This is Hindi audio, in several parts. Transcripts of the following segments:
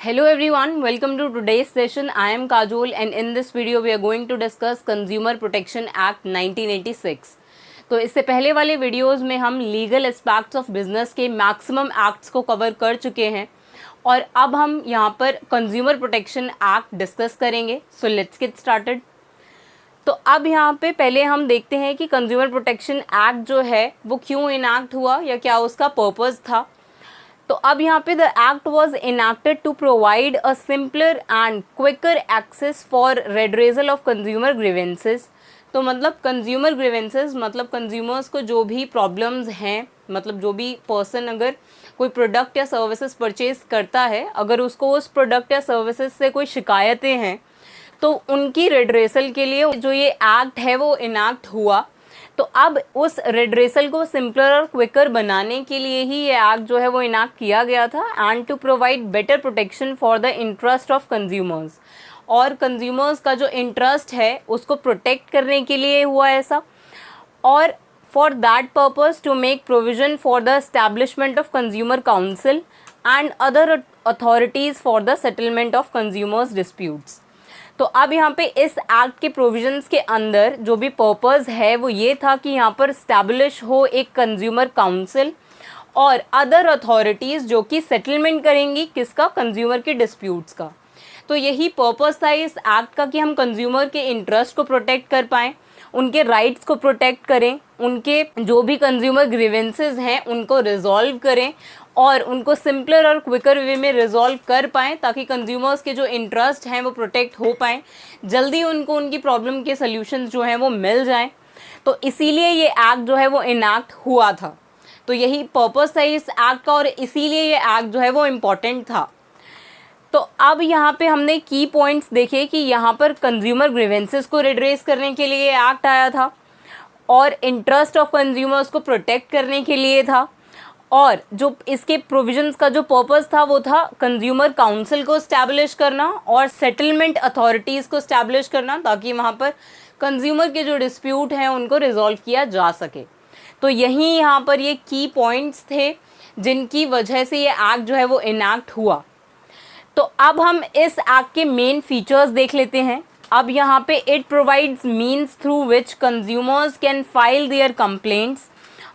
Hello everyone, welcome to today's session. I am Kajol and in this video we are going to discuss Consumer Protection Act 1986. तो इससे पहले वाले वीडियोस में हम लीगल एस्पेक्ट्स ऑफ बिजनेस के मैक्सिमम एक्ट्स को कवर कर चुके हैं और अब हम यहाँ पर कंज्यूमर प्रोटेक्शन एक्ट डिस्कस करेंगे. So let's get started. तो अब यहाँ पे पहले हम देखते हैं कि कंज्यूमर प्रोटेक्शन एक्ट जो है वो क्यों इनैक्ट हुआ या क्या उसका पर्पस था. तो अब यहाँ पे the act was enacted to provide a simpler and quicker access for redressal of consumer grievances. तो मतलब कंज्यूमर ग्रीवेंसेस मतलब कंज्यूमर्स को जो भी प्रॉब्लम्स हैं, मतलब जो भी पर्सन अगर कोई प्रोडक्ट या सर्विसेज परचेज करता है, अगर उसको उस प्रोडक्ट या सर्विसेज से कोई शिकायतें हैं तो उनकी रेड्रेसल के लिए जो ये एक्ट है वो इनैक्ट हुआ. तो अब उस रेड्रेसल को सिंपलर और क्विकर बनाने के लिए ही ये एक्ट जो है वो इनैक्ट किया गया था and to provide better protection for the interest of consumers. और कंज्यूमर्स का जो इंटरेस्ट है उसको प्रोटेक्ट करने के लिए हुआ ऐसा. और for that purpose to make provision for the establishment of consumer council and other authorities for the settlement of consumers disputes. तो अब यहाँ पे इस एक्ट के प्रोविजंस के अंदर जो भी पर्पस है वो ये था कि यहाँ पर स्टैब्लिश हो एक कंज्यूमर काउंसिल और अदर अथॉरिटीज़ जो कि सेटलमेंट करेंगी किसका, कंज्यूमर के डिस्प्यूट्स का. तो यही पर्पस था इस एक्ट का कि हम कंज्यूमर के इंटरेस्ट को प्रोटेक्ट कर पाएँ, उनके राइट्स को प्रोटेक्ट करें, उनके जो भी कंज्यूमर ग्रीवेंसेस हैं उनको रिजॉल्व करें और उनको सिंपलर और क्विकर वे में रिजॉल्व कर पाएँ ताकि कंज्यूमर्स के जो इंटरेस्ट हैं वो प्रोटेक्ट हो पाएँ, जल्दी उनको उनकी प्रॉब्लम के सल्यूशंस जो हैं वो मिल जाएं. तो इसीलिए ये एक्ट जो है वो इनैक्ट हुआ था. तो यही पर्पस था इस एक्ट का और इसीलिए ये एक्ट जो है वो इम्पॉर्टेंट था. तो अब यहाँ पे हमने की पॉइंट्स देखे कि यहाँ पर कंज्यूमर ग्रीवेंसेस को रिड्रेस करने के लिए एक्ट आया था और इंटरेस्ट ऑफ कंज्यूमर्स को प्रोटेक्ट करने के लिए था. और जो इसके प्रोविजंस का जो पर्पस था वो था कंज्यूमर काउंसिल को स्टैब्लिश करना और सेटलमेंट अथॉरिटीज़ को स्टैब्लिश करना ताकि वहाँ पर कंज्यूमर के जो डिस्प्यूट हैं उनको रिजॉल्व किया जा सके. तो यही यहाँ पर ये की पॉइंट्स थे जिनकी वजह से ये एक्ट जो है वो इनैक्ट हुआ. तो अब हम इस एक्ट के मेन फीचर्स देख लेते हैं. अब यहाँ पे it provides means through which consumers can file there complaints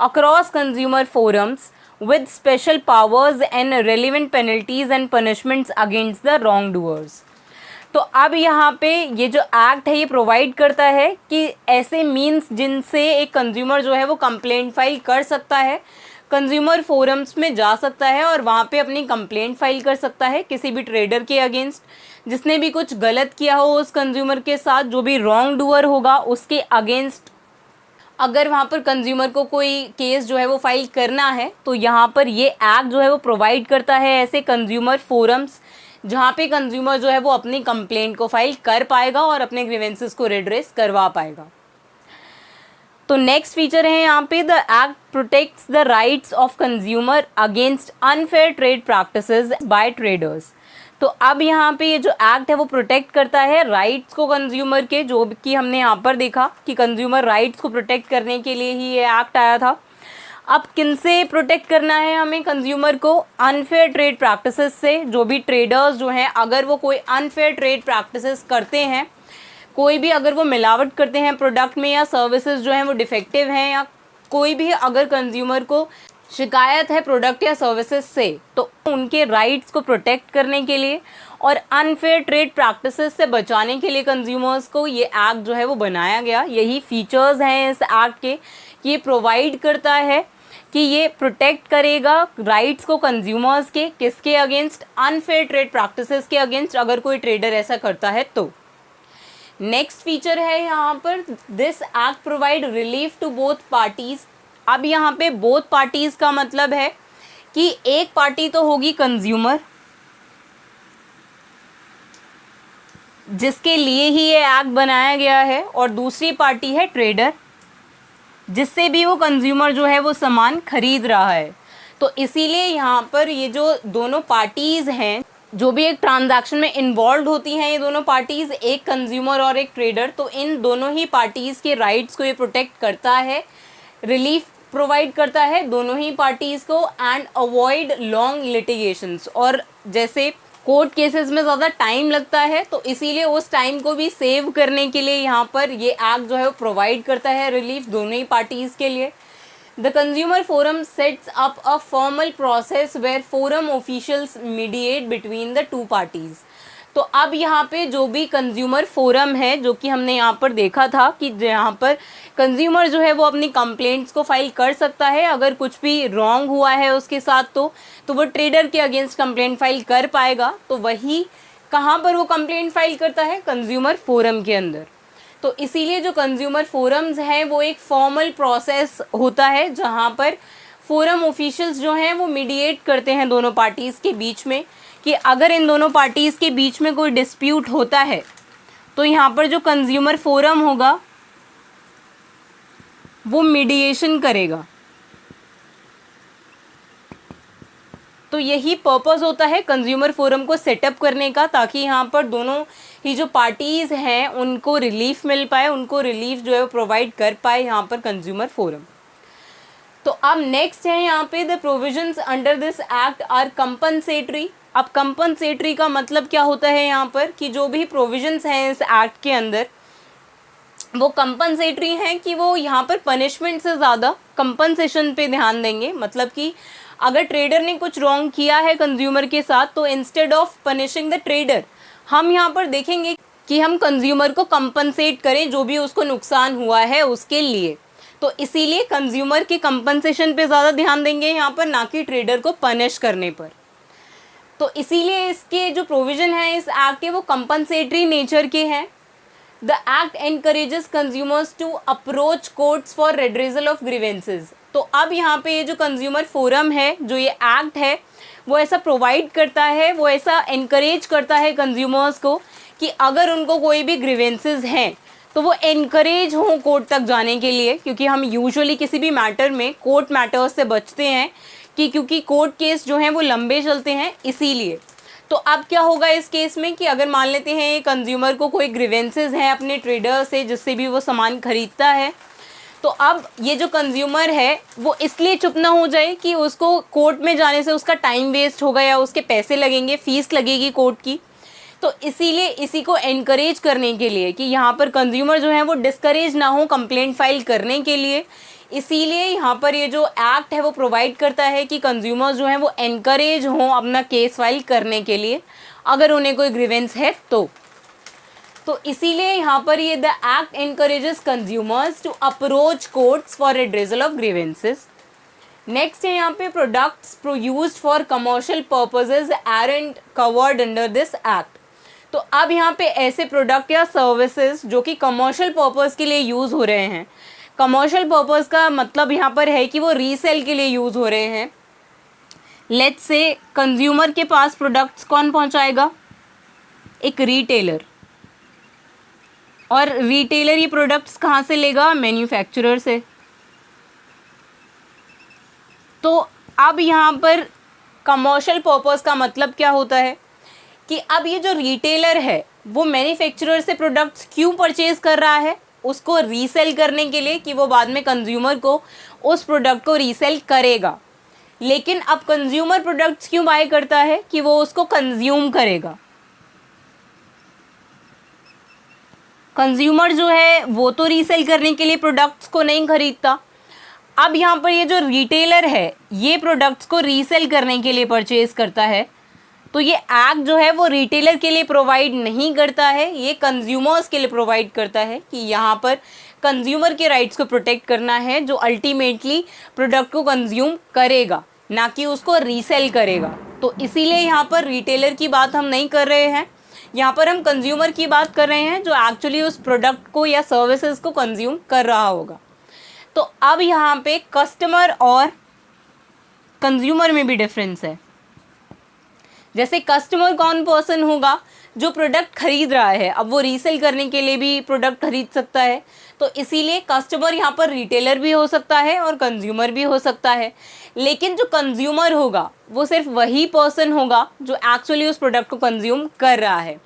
across consumer forums with special powers and relevant penalties and punishments against the wrongdoers. तो अब यहाँ पे ये जो एक्ट है ये प्रोवाइड करता है कि ऐसे मीन्स जिनसे एक कंज्यूमर जो है वो कंप्लेंट फाइल कर सकता है, कंज्यूमर फोरम्स में जा सकता है और वहाँ पे अपनी कंप्लेंट फाइल कर सकता है किसी भी ट्रेडर के अगेंस्ट जिसने भी कुछ गलत किया हो उस कंज्यूमर के साथ, जो भी रॉन्ग डूअर होगा उसके अगेंस्ट. अगर वहाँ पर कंज्यूमर को कोई केस जो है वो फाइल करना है तो यहाँ पर ये एक्ट जो है वो प्रोवाइड करता है ऐसे कंज्यूमर फोरम्स जहाँ पे कंज्यूमर जो है वो अपनी कंप्लेंट को फाइल कर पाएगा और अपने ग्रीवेंसेस को रिड्रेस करवा पाएगा. तो नेक्स्ट फीचर है यहाँ पे the act protects the rights of consumer against unfair trade practices by traders. तो अब यहाँ पे ये जो एक्ट है वो प्रोटेक्ट करता है राइट्स को कंज्यूमर के, जो कि हमने यहाँ पर देखा कि कंज्यूमर राइट्स को प्रोटेक्ट करने के लिए ही ये एक्ट आया था. अब किनसे प्रोटेक्ट करना है हमें कंज्यूमर को, अनफेयर ट्रेड प्रैक्टिसेस से. जो भी ट्रेडर्स जो हैं अगर वो कोई अनफेयर ट्रेड प्रैक्टिसेस करते हैं, कोई भी अगर वो मिलावट करते हैं प्रोडक्ट में या सर्विसेज जो हैं वो डिफेक्टिव हैं या कोई भी अगर कंज्यूमर को शिकायत है प्रोडक्ट या सर्विसेज से, तो उनके राइट्स को प्रोटेक्ट करने के लिए और अनफेयर ट्रेड प्रैक्टिसेस से बचाने के लिए कंज्यूमर्स को ये एक्ट जो है वो बनाया गया. यही फीचर्स हैं इस एक्ट के. ये प्रोवाइड करता है कि ये प्रोटेक्ट करेगा राइट्स को कंज्यूमर्स के, किसके अगेंस्ट, अनफेयर ट्रेड प्रैक्टिसेस के अगेंस्ट अगर कोई ट्रेडर ऐसा करता है तो. नेक्स्ट फीचर है यहाँ पर this act provide relief to both parties. अब यहाँ पे बोथ पार्टीज़ का मतलब है कि एक पार्टी तो होगी कंज्यूमर जिसके लिए ही ये एक्ट बनाया गया है और दूसरी पार्टी है ट्रेडर जिससे भी वो कंज्यूमर जो है वो सामान खरीद रहा है. तो इसीलिए यहाँ पर ये जो दोनों पार्टीज़ हैं जो भी एक ट्रांजैक्शन में इन्वॉल्व होती हैं, ये दोनों पार्टीज़ एक कंज्यूमर और एक ट्रेडर, तो इन दोनों ही पार्टीज़ के राइट्स को ये प्रोटेक्ट करता है, रिलीफ प्रोवाइड करता है दोनों ही पार्टीज़ को एंड अवॉइड लॉन्ग लिटिगेशंस. और जैसे कोर्ट केसेस में ज़्यादा टाइम लगता है, तो इसीलिए उस टाइम को भी सेव करने के लिए यहाँ पर ये एक्ट जो है वो प्रोवाइड करता है रिलीफ दोनों ही पार्टीज़ के लिए। The consumer forum sets up a formal process where forum officials mediate between the two parties. तो अब यहाँ पे जो भी कंज्यूमर फोरम है, जो कि हमने यहाँ पर देखा था कि यहाँ पर कंज्यूमर जो है वो अपनी कंप्लेंट्स को फाइल कर सकता है, अगर कुछ भी रॉन्ग हुआ है उसके साथ तो वो ट्रेडर के अगेंस्ट कंप्लेंट फाइल कर पाएगा। तो वही कहाँ पर वो कंप्लेंट फाइल करता है? कंज्यूमर फोरम के अंदर। तो इसीलिए जो कंज्यूमर फोरम्स हैं वो एक फॉर्मल प्रोसेस होता है जहाँ पर फोरम ऑफिशियल्स जो हैं वो मीडिएट करते हैं दोनों पार्टीज़ के बीच में, कि अगर इन दोनों पार्टीज़ के बीच में कोई डिस्प्यूट होता है तो यहाँ पर जो कंज्यूमर फोरम होगा वो मीडिएशन करेगा। तो यही पर्पस होता है कंज्यूमर फोरम को सेटअप करने का, ताकि यहाँ पर दोनों ही जो पार्टीज़ हैं उनको रिलीफ मिल पाए, उनको रिलीफ जो है वो प्रोवाइड कर पाए यहाँ पर कंज्यूमर फोरम। तो अब नेक्स्ट है यहाँ पे the provisions under this act are compensatory. अब कंपनसेटरी का मतलब क्या होता है यहाँ पर, कि जो भी प्रोविजंस हैं इस एक्ट के अंदर वो कंपनसेटरी हैं, कि वो यहाँ पर पनिशमेंट से ज़्यादा कंपनसेशन पे ध्यान देंगे। मतलब कि अगर ट्रेडर ने कुछ रॉन्ग किया है कंज्यूमर के साथ, तो instead of punishing the trader हम यहाँ पर देखेंगे कि हम कंज्यूमर को कंपनसेट करें जो भी उसको नुकसान हुआ है उसके लिए। तो इसीलिए कंज्यूमर के कंपनसेशन पे ज़्यादा ध्यान देंगे यहाँ पर, ना कि ट्रेडर को पनिश करने पर। तो इसीलिए इसके जो प्रोविज़न है इस एक्ट के वो कंपनसेटरी नेचर के हैं। The act encourages consumers to approach courts for redressal of grievances. तो अब यहाँ पे ये जो कंज्यूमर फोरम है, जो ये एक्ट है, वो ऐसा प्रोवाइड करता है, वो ऐसा एनकरेज करता है कंज्यूमर्स को कि अगर उनको कोई भी ग्रीवेंसेस हैं तो वो एनकरेज हों कोर्ट तक जाने के लिए, क्योंकि हम यूजुअली किसी भी मैटर में कोर्ट मैटर्स से बचते हैं कि क्योंकि कोर्ट केस जो हैं वो लंबे चलते हैं इसीलिए। तो अब क्या होगा इस केस में कि अगर मान लेते हैं कंज्यूमर को कोई ग्रीवेंसेस हैं अपने ट्रेडर से जिससे भी वो सामान खरीदता है, तो अब ये जो कंज्यूमर है वो इसलिए चुप ना हो जाए कि उसको कोर्ट में जाने से उसका टाइम वेस्ट होगा या उसके पैसे लगेंगे, फीस लगेगी कोर्ट की। तो इसीलिए इसी को एनकरेज करने के लिए कि यहाँ पर कंज्यूमर जो है वो डिस्करेज ना हो कंप्लेंट फाइल करने के लिए, इसीलिए यहाँ पर ये जो एक्ट है वो प्रोवाइड करता है कि कंज्यूमर्स जो हैं वो एनकरेज हों अपना केस फाइल करने के लिए अगर उन्हें कोई ग्रीवेंस है तो इसीलिए यहाँ पर ये the act encourages consumers to approach courts for redressal of grievances. Next है यहाँ पे products used for commercial purposes aren't covered under this act. तो अब यहाँ पे ऐसे प्रोडक्ट या सर्विसेज जो कि कमर्शियल पर्पस के लिए यूज़ हो रहे हैं, कमर्शियल पर्पस का मतलब यहाँ पर है कि वो रीसेल के लिए यूज़ हो रहे हैं। लेट्स से कंज्यूमर के पास प्रोडक्ट्स कौन पहुँचाएगा? एक रिटेलर। और रिटेलर ये प्रोडक्ट्स कहाँ से लेगा? मैन्युफैक्चरर से। तो अब यहाँ पर कमर्शियल पर्पस का मतलब क्या होता है कि अब ये जो रिटेलर है वो मैन्युफैक्चरर से प्रोडक्ट्स क्यों परचेज कर रहा है? उसको रीसेल करने के लिए, कि वो बाद में कंज्यूमर को उस प्रोडक्ट को रीसेल करेगा। लेकिन अब कंज्यूमर प्रोडक्ट्स क्यों बाय करता है? कि वो उसको कंज्यूम करेगा। कंज्यूमर जो है वो तो रीसेल करने के लिए प्रोडक्ट्स को नहीं खरीदता। अब यहाँ पर ये जो रिटेलर है ये प्रोडक्ट्स को रीसेल करने के लिए परचेज करता है। तो ये एक्ट जो है वो रिटेलर के लिए प्रोवाइड नहीं करता है, ये कंज्यूमर्स के लिए प्रोवाइड करता है कि यहाँ पर कंज्यूमर के राइट्स को प्रोटेक्ट करना है जो अल्टीमेटली प्रोडक्ट को कंज्यूम करेगा, ना कि उसको रीसेल करेगा। तो इसीलिए यहाँ पर रिटेलर की बात हम नहीं कर रहे हैं, यहाँ पर हम कंज्यूमर की बात कर रहे हैं जो एक्चुअली उस प्रोडक्ट को या सर्विसेज को कंज्यूम कर रहा होगा। तो अब यहाँ पे कस्टमर और कंज्यूमर में भी डिफरेंस है। जैसे कस्टमर कौन पर्सन होगा? जो प्रोडक्ट खरीद रहा है। अब वो रीसेल करने के लिए भी प्रोडक्ट खरीद सकता है, तो इसीलिए कस्टमर यहाँ पर रिटेलर भी हो सकता है और कंज्यूमर भी हो सकता है। लेकिन जो कंज्यूमर होगा वो सिर्फ वही पर्सन होगा जो एक्चुअली उस प्रोडक्ट को कंज्यूम कर रहा है।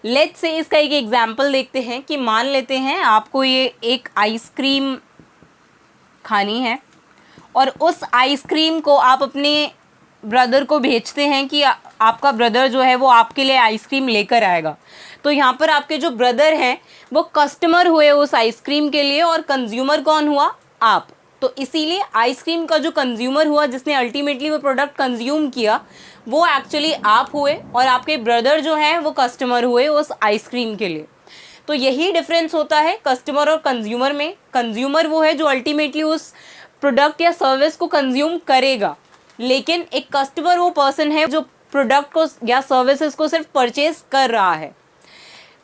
लेट्स से इसका एक एग्जांपल देखते हैं कि मान लेते हैं आपको ये एक आइसक्रीम खानी है और उस आइसक्रीम को आप अपने ब्रदर को भेजते हैं कि आपका ब्रदर जो है वो आपके लिए आइसक्रीम लेकर आएगा, तो यहाँ पर आपके जो ब्रदर हैं वो कस्टमर हुए उस आइसक्रीम के लिए और कंज्यूमर कौन हुआ? आप। तो इसीलिए आइसक्रीम का जो कंज्यूमर हुआ, जिसने अल्टीमेटली वो प्रोडक्ट कंज्यूम किया, वो एक्चुअली आप हुए और आपके ब्रदर जो हैं वो कस्टमर हुए उस आइसक्रीम के लिए। तो यही डिफरेंस होता है कस्टमर और कंज्यूमर में। कंज्यूमर वो है जो अल्टीमेटली उस प्रोडक्ट या सर्विस को कंज्यूम करेगा, लेकिन एक कस्टमर वो पर्सन है जो प्रोडक्ट को या सर्विसेज को सिर्फ परचेज कर रहा है।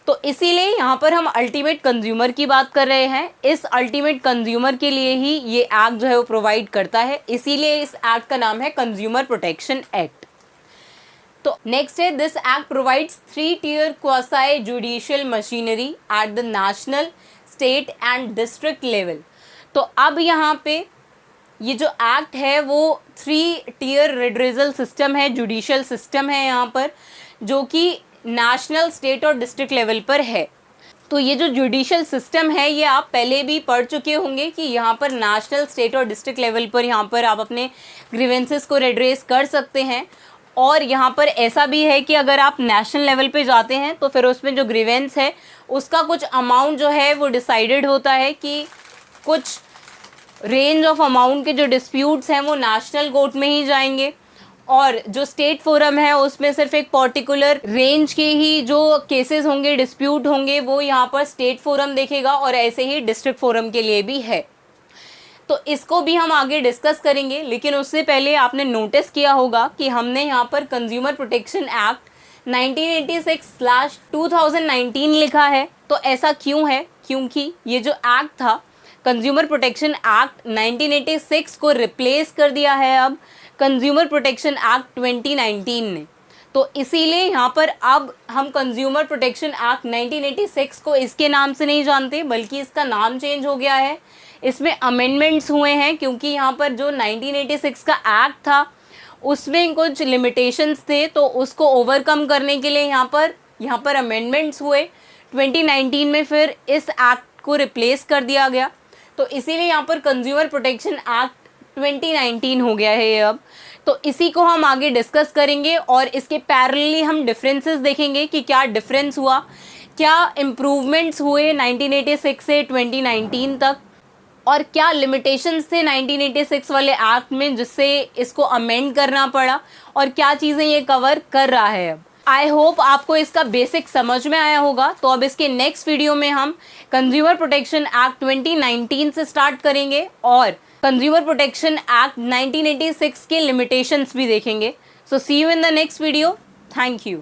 तो इसीलिए यहाँ पर हम अल्टीमेट कंज्यूमर की बात कर रहे हैं। इस अल्टीमेट कंज्यूमर के लिए ही ये एक्ट जो है वो प्रोवाइड करता है, इसीलिए इस एक्ट का नाम है कंज्यूमर प्रोटेक्शन एक्ट। तो नेक्स्ट है, this act provides 3 tier quasi judicial machinery at the national, state and district level. तो अब यहाँ पे ये जो एक्ट है वो 3 tier रिड्रेसल सिस्टम है, जुडिशियल सिस्टम है यहाँ पर, जो कि नेशनल, स्टेट और डिस्ट्रिक्ट लेवल पर है। तो ये जो जुडिशियल सिस्टम है ये आप पहले भी पढ़ चुके होंगे कि यहाँ पर नेशनल, स्टेट और डिस्ट्रिक्ट लेवल पर यहाँ पर आप अपने ग्रीवेंसेस को रेड्रेस कर सकते हैं। और यहाँ पर ऐसा भी है कि अगर आप नेशनल लेवल पे जाते हैं तो फिर उसमें जो ग्रीवेंस है उसका कुछ अमाउंट जो है वो डिसाइडेड होता है कि कुछ रेंज ऑफ अमाउंट के जो डिस्प्यूट्स हैं वो नेशनल कोर्ट में ही जाएंगे, और जो स्टेट फोरम है उसमें सिर्फ एक पर्टिकुलर रेंज के ही जो केसेस होंगे, डिस्प्यूट होंगे, वो यहाँ पर स्टेट फोरम देखेगा, और ऐसे ही डिस्ट्रिक्ट फोरम के लिए भी है। तो इसको भी हम आगे डिस्कस करेंगे, लेकिन उससे पहले आपने नोटिस किया होगा कि हमने यहाँ पर कंज्यूमर प्रोटेक्शन एक्ट 1986/2019 लिखा है। तो ऐसा क्यों है? क्योंकि ये जो एक्ट था, कंज्यूमर प्रोटेक्शन एक्ट 1986 को रिप्लेस कर दिया है अब कंज्यूमर प्रोटेक्शन एक्ट 2019 ने। तो इसीलिए यहाँ पर अब हम कंज्यूमर प्रोटेक्शन एक्ट 1986 को इसके नाम से नहीं जानते, बल्कि इसका नाम चेंज हो गया है। इसमें अमेंडमेंट्स हुए हैं, क्योंकि यहाँ पर जो 1986 का एक्ट था उसमें कुछ लिमिटेशंस थे, तो उसको ओवरकम करने के लिए यहाँ पर अमेंडमेंट्स हुए 2019 में, फिर इस एक्ट को रिप्लेस कर दिया गया। तो इसीलिए यहाँ पर कंज्यूमर प्रोटेक्शन एक्ट 2019 हो गया है ये अब। तो इसी को हम आगे डिस्कस करेंगे और इसके पैरेलली हम डिफरेंसेस देखेंगे कि क्या डिफरेंस हुआ, क्या इम्प्रूवमेंट्स हुए 1986 से 2019 तक, और क्या लिमिटेशंस थे 1986 वाले एक्ट में जिससे इसको अमेंड करना पड़ा, और क्या चीज़ें ये कवर कर रहा है अब। आई होप आपको इसका बेसिक समझ में आया होगा। तो अब इसके नेक्स्ट वीडियो में हम कंज्यूमर प्रोटेक्शन एक्ट 2019 से स्टार्ट करेंगे और कंज्यूमर प्रोटेक्शन एक्ट 1986 के लिमिटेशंस भी देखेंगे। So see you in the next video. Thank you.